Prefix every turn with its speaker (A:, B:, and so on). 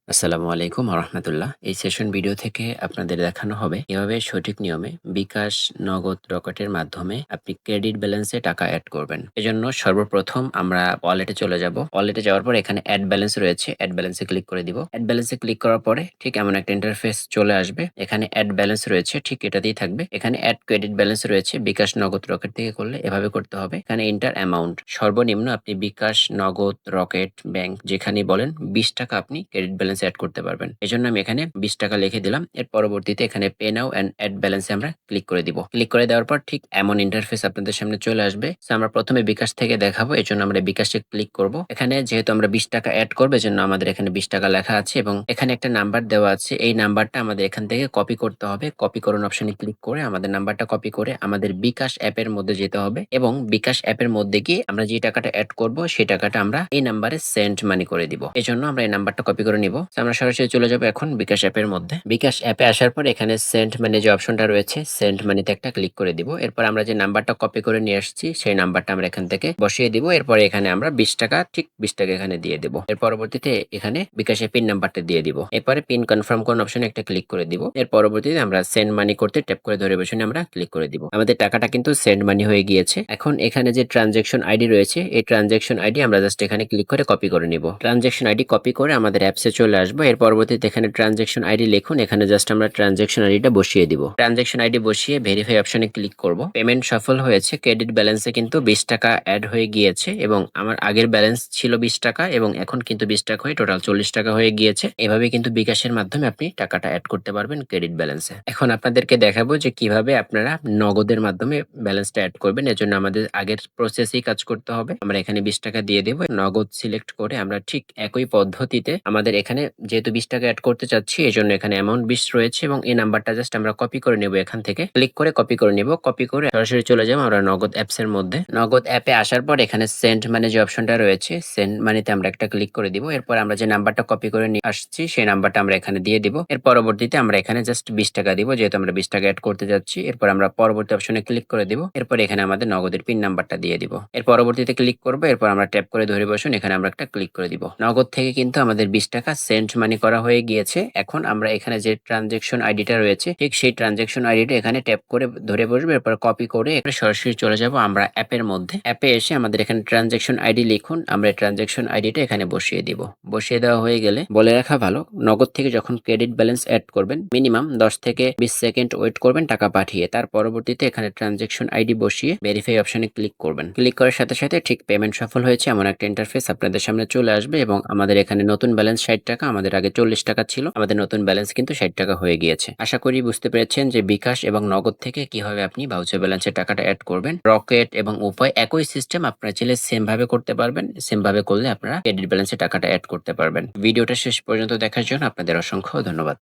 A: আসসালামু আলাইকুম রহমতুল্লাহ। এই সেশন ভিডিও থেকে আপনাদের দেখানো হবে কিভাবে সঠিক নিয়মে বিকাশ, নগদ, রকেটের মাধ্যমে আপনি ক্রেডিট ব্যালেন্সে টাকা অ্যাড করবেন। এজন্য সর্বপ্রথম আমরা ওয়ালেটে চলে যাব। ওয়ালেটে যাওয়ার পর এখানে অ্যাড ব্যালেন্স রয়েছে, অ্যাড ব্যালেন্সে ক্লিক করে দিব। অ্যাড ব্যালেন্সে ক্লিক করার পরে ঠিক এমন একটা ইন্টারফেস চলে আসবে। এখানে অ্যাড ব্যালেন্স রয়েছে, ঠিক এটাতেই থাকবে। এখানে অ্যাড ক্রেডিট ব্যালেন্স রয়েছে, বিকাশ, নগদ, রকেট থেকে করলে এভাবে করতে হবে। এখানে এন্টার অ্যামাউন্ট, সর্বনিম্ন আপনি বিকাশ, নগদ, রকেট, ব্যাংক যেখানেই বলেন 20 টাকা আপনি ক্রেডিট ব্যালেন্স অ্যাড করতে পারবেন। এজন্য আমি এখানে 20 টাকা লিখে দিলাম। এর পরবর্তীতে এখানে পে নাও এন্ড অ্যাড ব্যালেন্সে আমরা ক্লিক করে দিব। ক্লিক করে দেওয়ার পর ঠিক এমন ইন্টারফেস আপনাদের সামনে চলে আসবে। সো আমরা প্রথমে বিকাশ থেকে দেখাবো, এজন্য আমরা বিকাশে ক্লিক করব। এখানে যেহেতু আমরা 20 টাকা অ্যাড করবো, এজন্য আমাদের এখানে 20 টাকা লেখা আছে এবং এখানে একটা নাম্বার দেওয়া আছে। এই নাম্বারটা আমাদের এখান থেকে কপি করতে হবে। কপি করুন অপশনে ক্লিক করে আমাদের নাম্বারটা কপি করে আমাদের বিকাশ অ্যাপের মধ্যে যেতে হবে এবং বিকাশ অ্যাপের মধ্যে গিয়ে আমরা যে টাকাটা অ্যাড করব সেই টাকাটা আমরা এই নাম্বারে সেন্ড মানি করে দিব। এজন্য আমরা এই নাম্বারটা কপি করে নিব। আমরা সরাসরি চলে যাব এখন বিকাশ অ্যাপের মধ্যে। বিকাশ অ্যাপে আসার পর এখানে সেন্ড মানি যে অপশনটা রয়েছে, সেন্ড মানিতে একটা ক্লিক করে দিব। এরপর আমরা যে নাম্বারটা কপি করে নিয়ে আসছি সেই নাম্বারটা আমরা এখান থেকে বসিয়ে দিব। এরপরে এখানে আমরা 20 টাকা, ঠিক 20 টাকা এখানে দিয়ে দেব। এর পরবর্তীতে এখানে বিকাশের পিন নাম্বারটা দিয়ে দিব। এরপরে পিন কনফার্ম কোন অপশনে একটা ক্লিক করে দিব। এর পরবর্তীতে আমরা সেন্ড মানি করতে ট্যাপ করে ধরে বসে আমরা ক্লিক করে দিব। আমাদের টাকাটা কিন্তু সেন্ড মানি হয়ে গিয়েছে। এখন এখানে যে ট্রানজাকশন আইডি রয়েছে, এই ট্রানজাকশন আইডি আমরা জাস্ট এখানে ক্লিক করে কপি করে নিব। ট্রানজাকশন আইডি কপি করে আমাদের অ্যাপসে চলে আসবো। এর পরবর্তীতে এখানে ট্রানজাকশন আইডি লিখুন। এখানে জাস্ট আমরা ট্রানজাকশন আইডিটা বসিয়ে দিব। ট্রানজাকশন আইডি বসিয়ে ভেরিফাই অপশনে ক্লিক করব। পেমেন্ট সফল হয়েছে। ক্রেডিট ব্যালেন্সে কিন্তু 20 টাকা অ্যাড হয়ে গিয়েছে এবং আমার আগের ব্যালেন্স ছিল 20 টাকা এবং এখন কিন্তু 20 টাকা হয়ে টোটাল 40 টাকা হয়ে গিয়েছে। এভাবে কিন্তু বিকাশের মাধ্যমে আপনি টাকাটা অ্যাড করতে পারবেন ক্রেডিট ব্যালেন্সে। এখন আপনাদেরকে দেখাবো যে কিভাবে আপনারা নগদের মাধ্যমে ব্যালেন্সটা অ্যাড করবেন। এর জন্য আমাদের আগের প্রসেসেই কাজ করতে হবে। আমরা এখানে 20 টাকা দিয়ে দেব। নগদ সিলেক্ট করে আমরা ঠিক একই পদ্ধতিতে আমাদের এখানে যেহেতু 20 টাকা অ্যাড করতে চাচ্ছি, এজন্য এখানে অ্যামাউন্ট 20 রয়েছে এবং এই নাম্বারটা জাস্ট আমরা কপি করে নেব। এখান থেকে ক্লিক করে কপি করে নেব। কপি করে সরাসরি চলে যাব আমরা নগদ অ্যাপস এর মধ্যে। নগদ অ্যাপে আসার পর এখানে সেন্ড মানি যে অপশনটা রয়েছে, সেন্ড মানিতে আমরা একটা ক্লিক করে দিব। এরপর আমরা যে নাম্বারটা কপি করে নিয়ে আসছি সেই নাম্বারটা আমরা এখানে দিয়ে দিব। এর পরবর্তীতে আমরা এখানে জাস্ট 20 টাকা দিব, যেহেতু আমরা 20 টাকা অ্যাড করতে যাচ্ছি। এরপর আমরা পরবর্তী অপশনে ক্লিক করে দিব। এরপর এখানে আমাদের নগদের পিন নাম্বারটা দিয়ে দিব। এর পরবর্তীতে ক্লিক করব। এরপর আমরা ট্যাপ করে ধরে বসুন, এখানে আমরা একটা ক্লিক করে দিব। নগদ থেকে কিন্তু আমাদের 20 টাকা সেন্ড মানি করা হয়ে গিয়েছে। এখন আমরা এখানে যে ট্রানজাকশন আইডিটা রয়েছে, ঠিক সেই ট্রানজাকশন আইডিটা এখানে ট্যাপ করে ধরে বসবে। এরপর কপি করে সরাসরি চলে যাব আমরা অ্যাপের মধ্যে। অ্যাপে এসে আমাদের এখানে ট্রানজাকশন আইডি লিখুন। আমরা ট্রানজাকশন আইডিটা এখানে বসিয়ে দিব। বসিয়ে দেওয়া হয়ে গেলে বলে রাখা ভালো, নগদ থেকে যখন ক্রেডিট ব্যালেন্স অ্যাড করবেন মিনিমাম 10 থেকে 20 সেকেন্ড ওয়েট করবেন টাকা পাঠিয়ে। তার পরবর্তীতে এখানে ট্রানজাকশন আইডি বসিয়ে ভেরিফাই অপশনে ক্লিক করবেন। ক্লিক করার সাথে সাথে ঠিক পেমেন্ট সফল হয়েছে এমন একটা ইন্টারফেস আপনাদের সামনে চলে আসবে এবং আমাদের এখানে নতুন ব্যালেন্স 60 টাকা, আমাদের আগে 40 টাকা ছিল। আমাদের নতুন ব্যালেন্স কিন্তু 60 টাকা হয়ে গিয়েছে। আশা করি বুঝতে পেরেছেন যে বিকাশ এবং নগদ থেকে কিভাবে আপনি ভাউচার ব্যালেন্সে টাকাটা অ্যাড করবেন। রকেট এবং উপায় একই সিস্টেম, আপনারা চাইলে সেম ভাবে করতে পারবেন। সেম ভাবে করলে আপনারা ক্রেডিট ব্যালেন্সে টাকাটা অ্যাড করতে পারবেন। ভিডিওটা শেষ পর্যন্ত দেখার জন্য আপনাদের অসংখ্য ধন্যবাদ।